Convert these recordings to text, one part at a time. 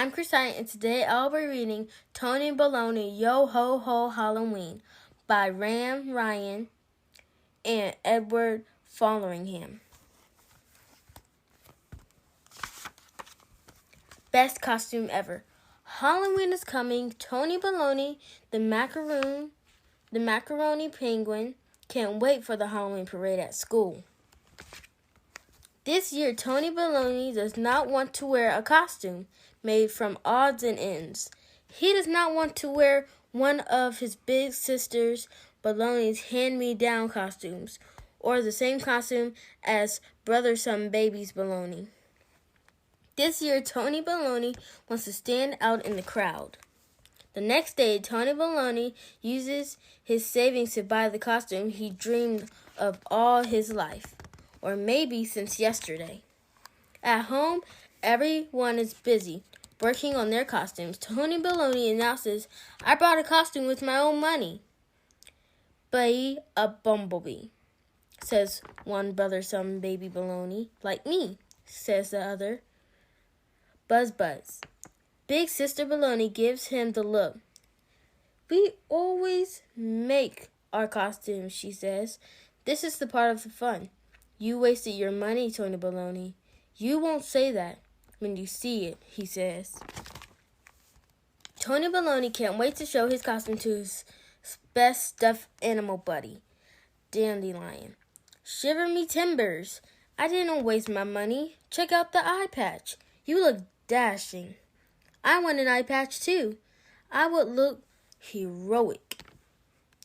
I'm Chriscya, and today I'll be reading Tony Baloney, Yo Ho Ho Halloween by Ram Ryan and Edward Folleringham. Best costume ever. Halloween is coming. Tony Baloney, the macaroni penguin, can't wait for the Halloween parade at school. This year, Tony Baloney does not want to wear a costume made from odds and ends. He does not want to wear one of his big sister's Baloney's hand-me-down costumes, or the same costume as Brother Some Baby's Baloney. This year, Tony Baloney wants to stand out in the crowd. The next day, Tony Baloney uses his savings to buy the costume he dreamed of all his life, or maybe since yesterday. At home, everyone is busy working on their costumes. Tony Baloney announces, "I bought a costume with my own money." "Be a bumblebee," says one Brother Some Baby Baloney. "Like me," says the other. Buzz buzz. Big Sister Baloney gives him the look. "We always make our costumes," she says. "This is the part of the fun." "You wasted your money, Tony Baloney." "You won't say that when you see it," he says. Tony Baloney can't wait to show his costume to his best stuffed animal buddy, Dandelion. "Shiver me timbers. I didn't waste my money. Check out the eye patch. You look dashing." "I want an eye patch too. I would look heroic."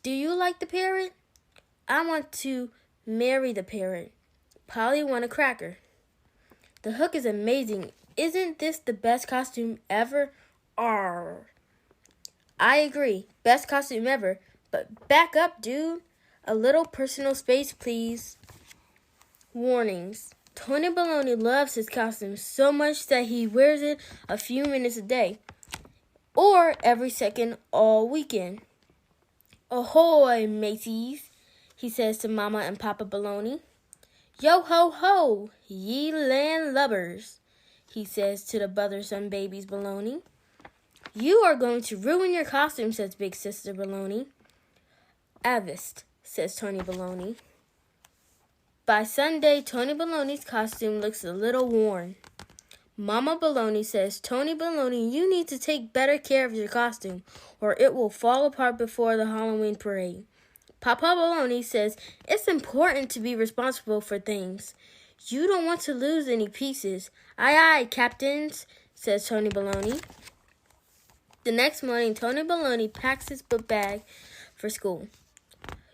"Do you like the parrot?" "I want to marry the parrot." Polly want a cracker. "The hook is amazing. Isn't this the best costume ever?" "Arr." "I agree. Best costume ever. But back up, dude. A little personal space, please." Warnings. Tony Baloney loves his costume so much that he wears it a few minutes a day, or every second all weekend. "Ahoy, mateys," he says to Mama and Papa Baloney. "Yo ho ho, ye land lubbers," he says to the Brother Some Babies Baloney. "You are going to ruin your costume," says Big Sister Baloney. "Avast," says Tony Baloney. By Sunday, Tony Baloney's costume looks a little worn. Mama Baloney says, "Tony Baloney, you need to take better care of your costume, or it will fall apart before the Halloween parade." Papa Baloney says, "It's important to be responsible for things. You don't want to lose any pieces." "Aye, aye, captains," says Tony Baloney. The next morning, Tony Baloney packs his book bag for school.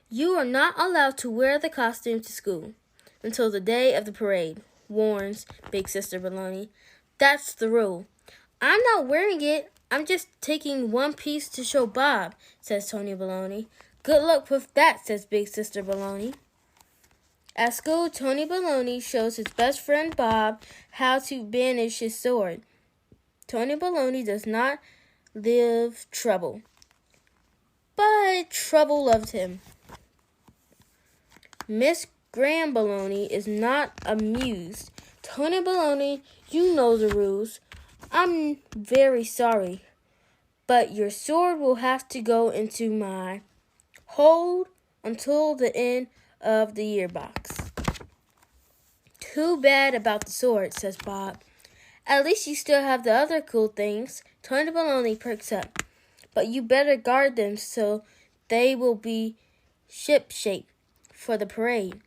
"You are not allowed to wear the costume to school until the day of the parade," warns Big Sister Baloney. "That's the rule." "I'm not wearing it. I'm just taking one piece to show Bob," says Tony Baloney. "Good luck with that," says Big Sister Baloney. At school, Tony Baloney shows his best friend Bob how to banish his sword. Tony Baloney does not live trouble, but trouble loved him. Miss Graham Baloney is not amused. "Tony Baloney, you know the rules. I'm very sorry, but your sword will have to go into my hold until the end of the year box." "Too bad about the sword," says Bob. "At least you still have the other cool things." Tony Baloney perks up. "But you better guard them so they will be ship-shape for the parade,"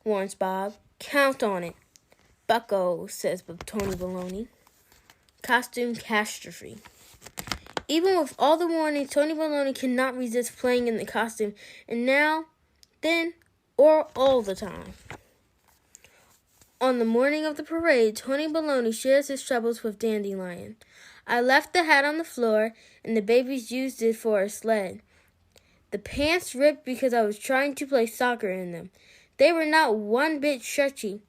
warns Bob. "Count on it." "Bucko," says Tony Baloney. Costume catastrophe. Even with all the warnings, Tony Baloney cannot resist playing in the costume, and now, then, or all the time. On the morning of the parade, Tony Baloney shares his troubles with Dandelion. "I left the hat on the floor, and the babies used it for a sled. The pants ripped because I was trying to play soccer in them. They were not one bit stretchy.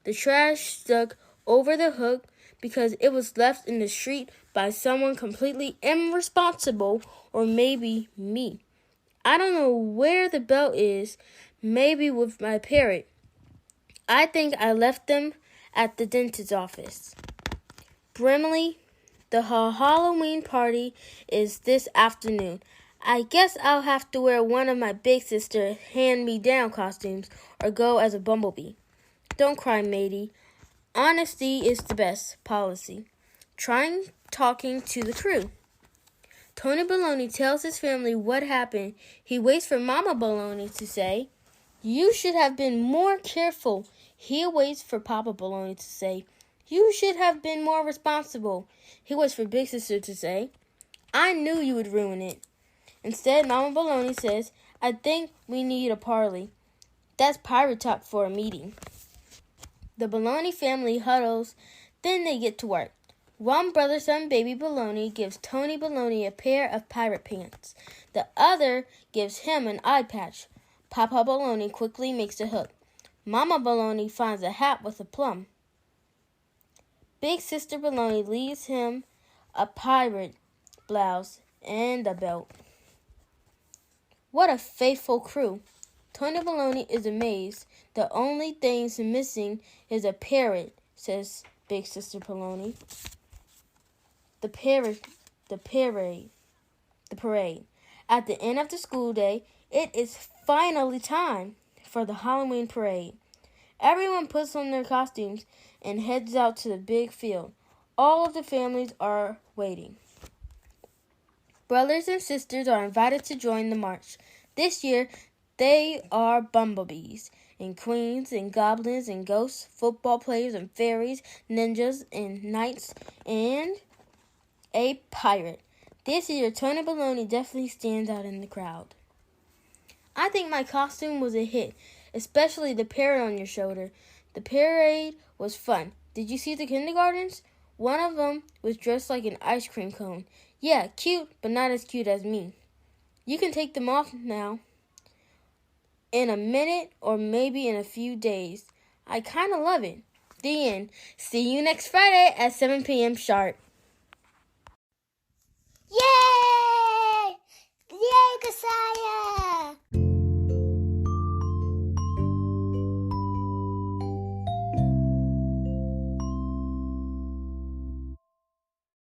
The trash stuck over the hook because it was left in the street by someone completely irresponsible, or maybe me. I don't know where the belt is, maybe with my parrot. I think I left them at the dentist's office." Brimley The Halloween party is this afternoon. I guess I'll have to wear one of my big sister hand-me-down costumes or go as a bumblebee. Don't cry, matey. Honesty is the best policy. Trying talking to the crew. Tony Baloney tells his family what happened. He waits for Mama Baloney to say, "You should have been more careful." He waits for Papa Baloney to say, "You should have been more responsible." He waits for Big Sister to say, "I knew you would ruin it." Instead, Mama Baloney says, "I think we need a parley." That's pirate talk for a meeting. The Baloney family huddles, then they get to work. One brother, son, baby Baloney gives Tony Baloney a pair of pirate pants. The other gives him an eye patch. Papa Baloney quickly makes a hook. Mama Baloney finds a hat with a plum. Big Sister Baloney leaves him a pirate blouse and a belt. What a faithful crew. Tony Baloney is amazed. The only things missing is a parrot, says Big Sister Baloney. The parade. At the end of the school day, it is finally time for the Halloween parade. Everyone puts on their costumes and heads out to the big field. All of the families are waiting. Brothers and sisters are invited to join the march. This year, they are bumblebees and queens and goblins and ghosts, football players and fairies, ninjas and knights, and a pirate. This year, Tony Baloney definitely stands out in the crowd. I think my costume was a hit, especially the parrot on your shoulder. The parade was fun. Did you see the kindergartens? One of them was dressed like an ice cream cone. Yeah, cute, but not as cute as me. You can take them off now. In a minute or maybe in a few days. I kind of love it. The end. See you next Friday at 7 p.m. sharp. Yay!